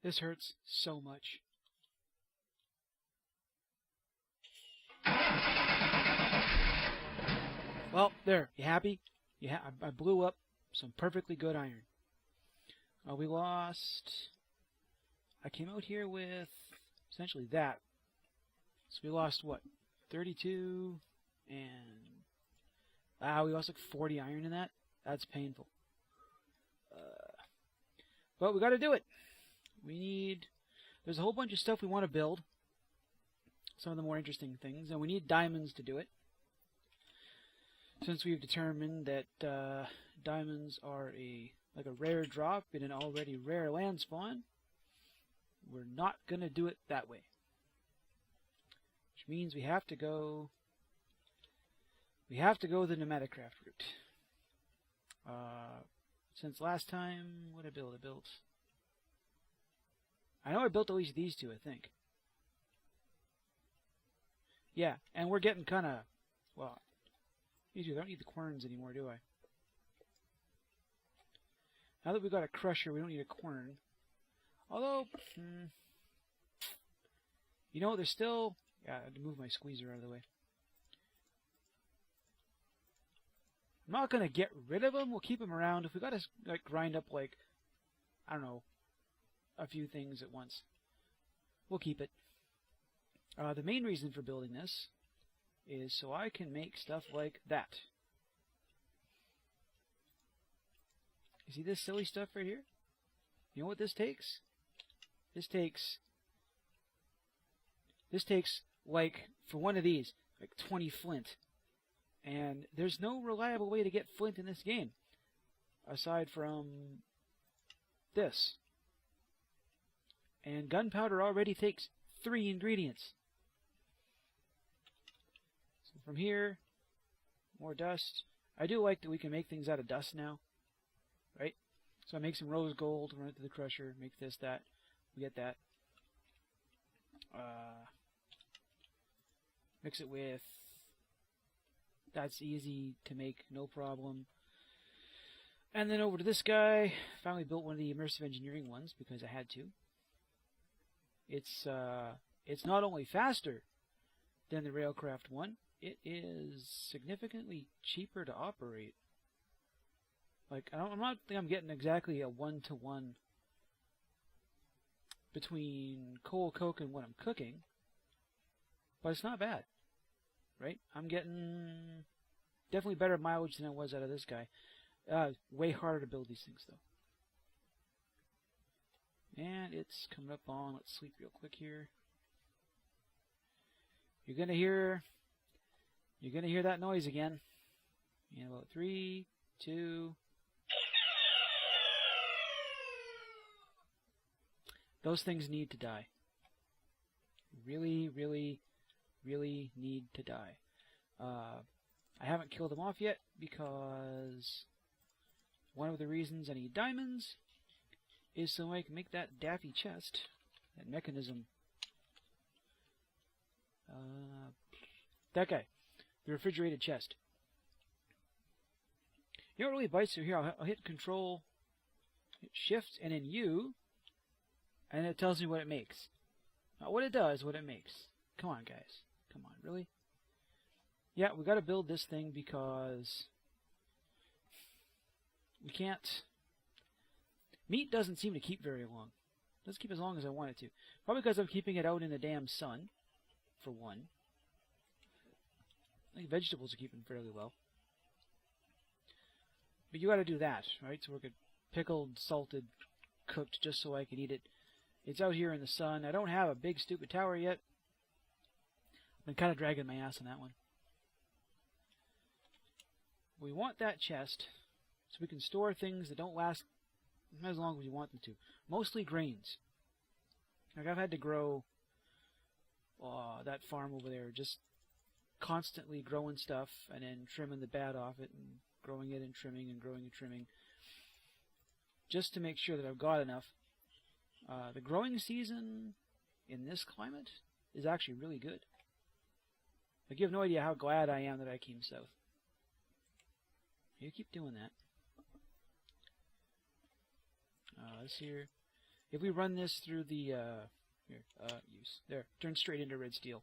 This hurts so much. Well, there. You happy? Yeah, I blew up some perfectly good iron. We lost... I came out here with essentially that. So we lost, what, 32 and... Wow, we lost like 40 iron in that? That's painful. But we got to do it. We need... There's a whole bunch of stuff we want to build. Some of the more interesting things. And we need diamonds to do it. Since we've determined that diamonds are like a rare drop in an already rare land spawn, we're not going to do it that way. Which means we have to go the Pneumaticraft route. Since last time, what did I build? I know I built at least these two, I think. Yeah, and we're getting kind of, well, these two, I don't need the querns anymore, do I? Now that we've got a crusher, we don't need a quern. Although, you know, there's still... Yeah, I had to move my squeezer out of the way. I'm not going to get rid of them. We'll keep them around. If we've got to like, grind up, like, I don't know, a few things at once, we'll keep it. The main reason for building this is so I can make stuff like that. You see this silly stuff right here? You know what this takes? This takes, like, for one of these, like 20 flint. And there's no reliable way to get flint in this game, aside from this. And gunpowder already takes 3 ingredients. So from here, more dust. I do like that we can make things out of dust now, right? So I make some rose gold, run it to the crusher, make this, that. We get that. Mix it with... That's easy to make, no problem. And then over to this guy. Finally built one of the Immersive Engineering ones because I had to. It's not only faster than the Railcraft one, it is significantly cheaper to operate. Like, I'm not think I'm getting exactly a 1-to-1 between coal, coke, and what I'm cooking, but it's not bad, right? I'm getting definitely better mileage than I was out of this guy. Way harder to build these things, though. And it's coming up on, let's sleep real quick here. You're gonna hear that noise again. In about 3, 2. Those things need to die. Really, really, really need to die. I haven't killed them off yet because one of the reasons I need diamonds is so I can make that daffy chest, that mechanism. That guy, the refrigerated chest. You know what really bites you here? I'll hit Control, hit Shift, and then U, and it tells me what it makes. Not what it does, what it makes. Come on, guys. Come on, really? Yeah, we got to build this thing because we can't. Meat doesn't seem to keep very long. It doesn't keep as long as I want it to. Probably because I'm keeping it out in the damn sun, for one. I think vegetables are keeping fairly well. But you got to do that, right? So we're good. Pickled, salted, cooked, just so I can eat it. It's out here in the sun. I don't have a big stupid tower yet. I've been kind of dragging my ass on that one. We want that chest so we can store things that don't last as long as we want them to. Mostly grains. Like I've had to grow that farm over there, just constantly growing stuff and then trimming the bad off it and growing it and trimming and growing and trimming, just to make sure that I've got enough. The growing season in this climate is actually really good. Like, you have no idea how glad I am that I came south. You keep doing that. This here. if we run this through the turn straight into red steel.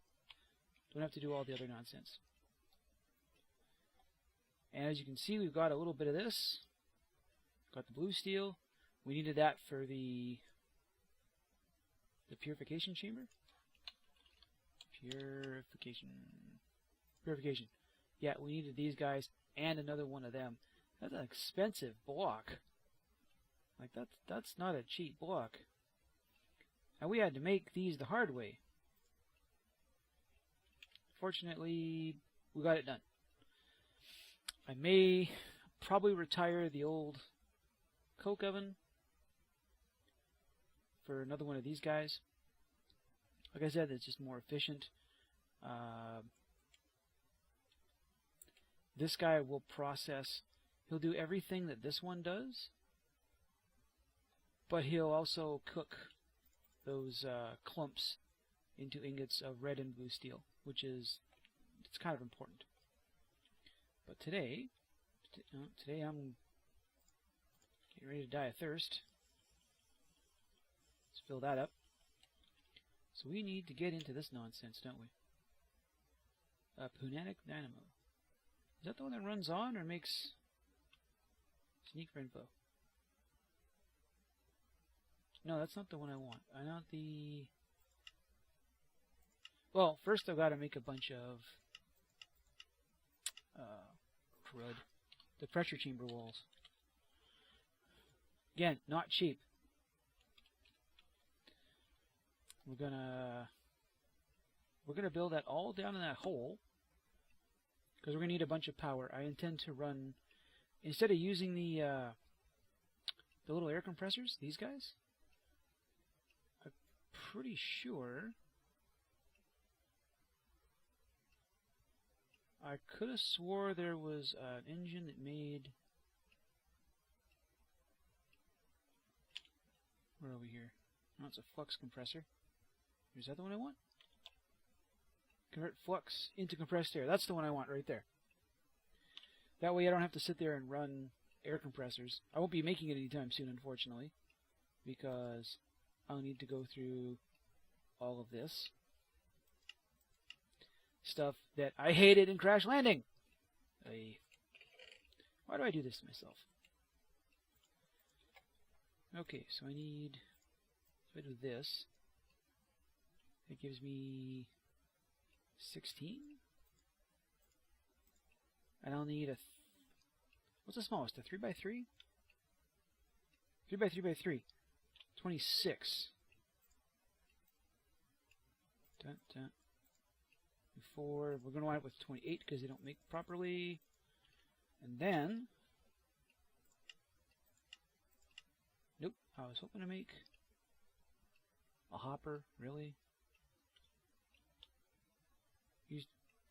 Don't have to do all the other nonsense. And as you can see, we've got a little bit of this. Got the blue steel. We needed that for the purification chamber. Purification. Yeah, we needed these guys and another one of them. That's an expensive block. Like that's not a cheap block. And we had to make these the hard way. Fortunately, we got it done. I may probably retire the old coke oven for another one of these guys. Like I said, it's just more efficient. This guy will process. He'll do everything that this one does, but he'll also cook those clumps into ingots of red and blue steel, which is it's kind of important. But today I'm getting ready to die of thirst. Let's fill that up. So we need to get into this nonsense, don't we? Pneumatic dynamo. Is that the one that runs on or makes sneak for info? No, that's not the one I want. I want the... Well, first I've got to make a bunch of crud. The pressure chamber walls. Again, not cheap. We're gonna build that all down in that hole because we're gonna need a bunch of power. I intend to run, instead of using the little air compressors, these guys. I'm pretty sure I could have swore there was an engine that made. Where are we here? Oh, it's a flux compressor. Is that the one I want? Convert flux into compressed air. That's the one I want right there. That way I don't have to sit there and run air compressors. I won't be making it anytime soon, unfortunately, because I'll need to go through all of this stuff that I hated in Crash Landing. Why do I do this to myself? Okay, so I need... If I do this, it gives me 16. And I'll need a... What's the smallest? A 3x3? 3x3x3. 26. Dun, dun. Before, we're going to wind up with 28 because they don't make properly. And then... Nope, I was hoping to make a hopper, really?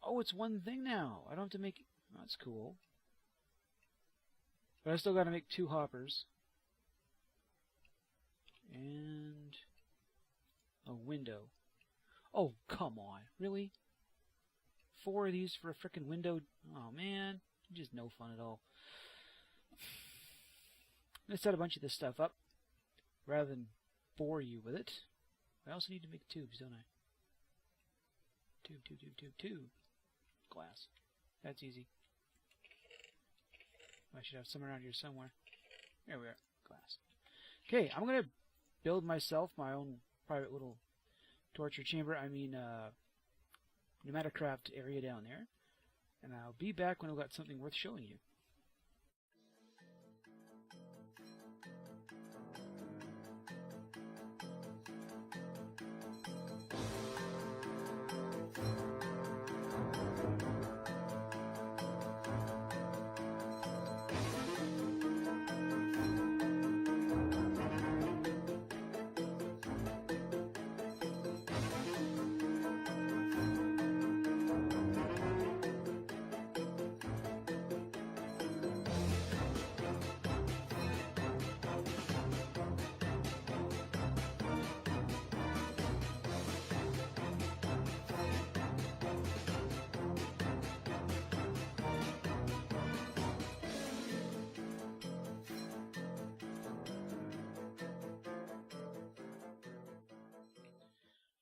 Oh, it's one thing now. I don't have to make... That's cool. But I still got to make 2 hoppers. And a window. Oh, come on. Really? 4 of these for a frickin' window? Oh, man. Just no fun at all. Let's set a bunch of this stuff up rather than bore you with it. I also need to make tubes, don't I? Tube. Glass. That's easy. I should have some around here somewhere. There we are. Glass. Okay, I'm going to build myself my own private little torture chamber. I mean, Pneumaticraft area down there. And I'll be back when I've got something worth showing you.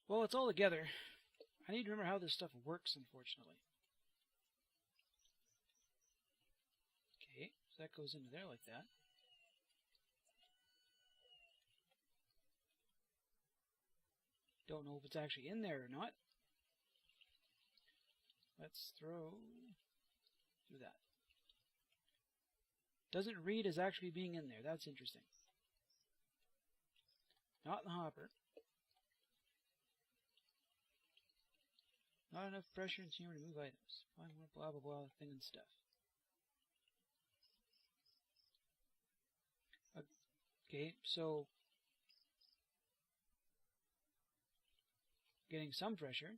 Well, it's all together. I need to remember how this stuff works, unfortunately. Okay, so that goes into there like that. Don't know if it's actually in there or not. Let's throw through that. Doesn't read as actually being in there. That's interesting. Not in the hopper. Not enough pressure in chamber to move items. Find more blah blah blah thing and stuff. Okay, so getting some pressure.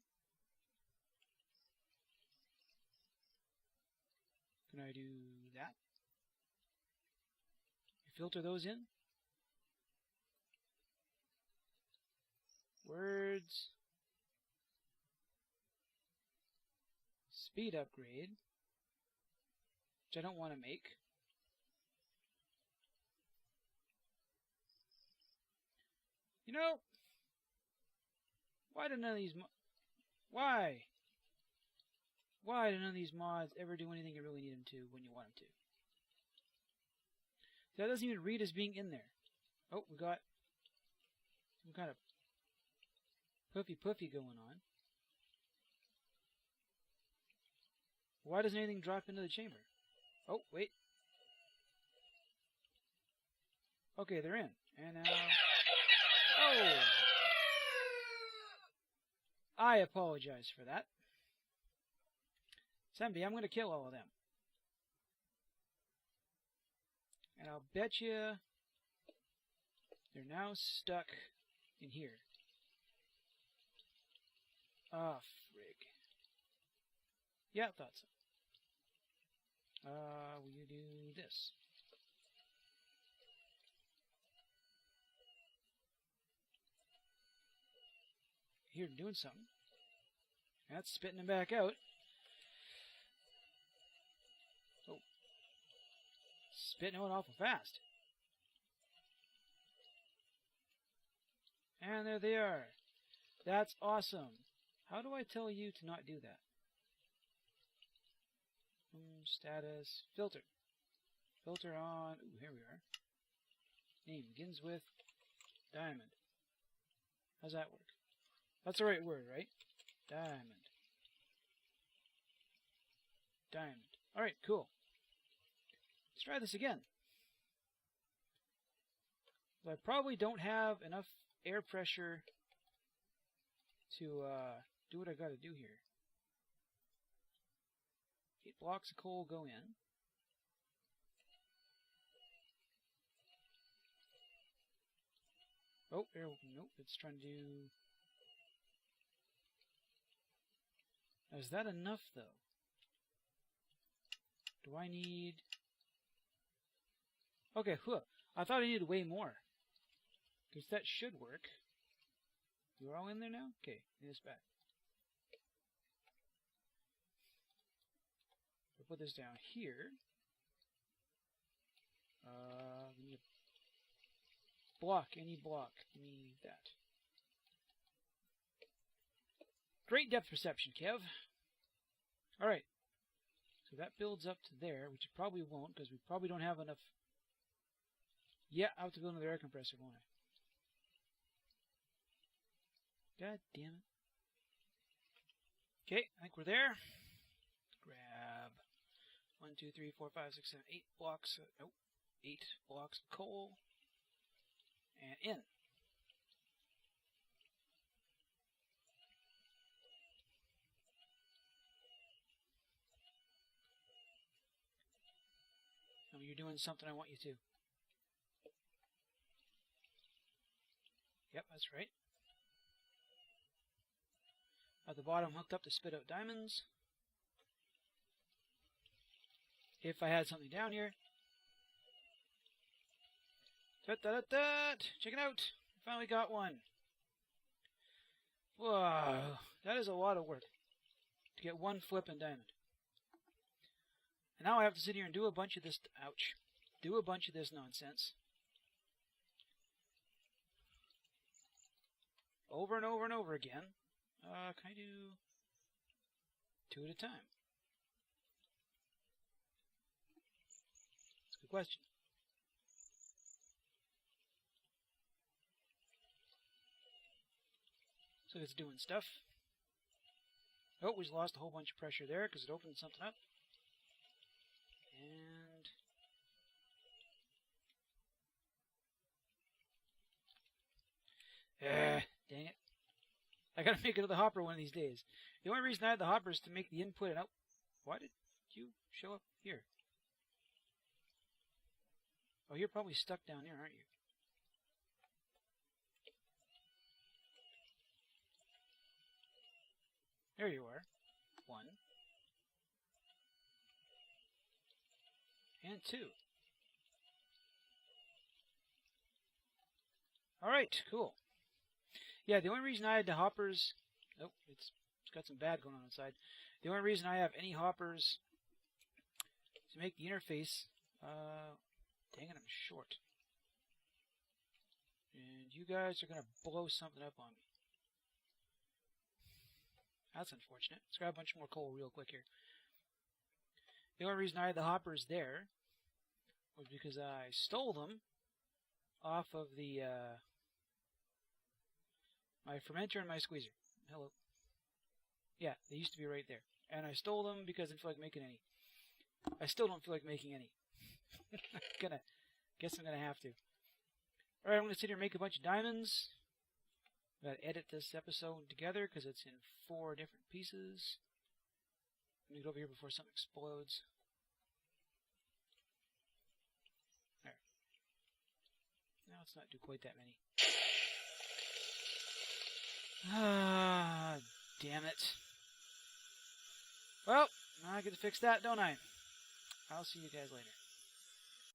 Can I do that? Filter those in. Words. Speed upgrade, which I don't want to make. You know, why do none of these why do none of these mods ever do anything you really need them to when you want them to? That doesn't even read as being in there. Oh, we got some kind of puffy going on. Why doesn't anything drop into the chamber? Oh, wait. Okay, they're in. And now... Oh! I apologize for that. Semby, I'm going to kill all of them. And I'll bet you they're now stuck in here. Ah, frig. Yeah, I thought so. Will you do this? Here, doing something. That's spitting them back out. Oh. Spitting out awful fast. And there they are. That's awesome. How do I tell you to not do that? Status, filter. Filter on, ooh, here we are. Name begins with diamond. How's that work? That's the right word, right? Diamond. Diamond. Alright, cool. Let's try this again. I probably don't have enough air pressure to do what I gotta do here. 8 blocks of coal go in. Oh, there, nope, it's trying to do... Now, is that enough, though? Do I need... Okay, I thought I needed way more. Because that should work. You're all in there now? Okay, give this back. I'll put this down here. We need a block, any block. Give me that. Great depth perception, Kev. Alright. So that builds up to there, which it probably won't, because we probably don't have enough. Yeah, I'll have to build another air compressor, won't I? God damn it. Okay, I think we're there. Grab 1, 2, 3, 4, 5, 6, 7, 8 blocks. Nope. 8 blocks of coal. And in. Oh, you're doing something I want you to. Yep, that's right. At the bottom, hooked up to spit out diamonds. If I had something down here. Check it out. Finally got one. Whoa, that is a lot of work to get one flippin' diamond. And now I have to sit here and do a bunch of this. Ouch. Do a bunch of this nonsense. over and over and over again. Can I do 2 at a time? That's a good question. So it's doing stuff. Oh, we lost a whole bunch of pressure there because it opened something up. And dang it. I gotta make it to the hopper one of these days. The only reason I had the hopper is to make the input and out. Why did you show up here? Oh, you're probably stuck down there, aren't you? There you are. 1. And 2. Alright, cool. Yeah, the only reason I had the hoppers... Oh, it's got some bad going on inside. The only reason I have any hoppers to make the interface... dang it, I'm short. And you guys are going to blow something up on me. That's unfortunate. Let's grab a bunch more coal real quick here. The only reason I had the hoppers there was because I stole them off of the my fermenter and my squeezer. Hello. Yeah, they used to be right there. And I stole them because I didn't feel like making any. I still don't feel like making any. Guess I'm gonna have to. Alright, I'm gonna sit here and make a bunch of diamonds. I gotta edit this episode together because it's in 4 different pieces. Let me get over here before something explodes. There. Now let's not do quite that many. Ah, damn it. Well, now I get to fix that, don't I? I'll see you guys later.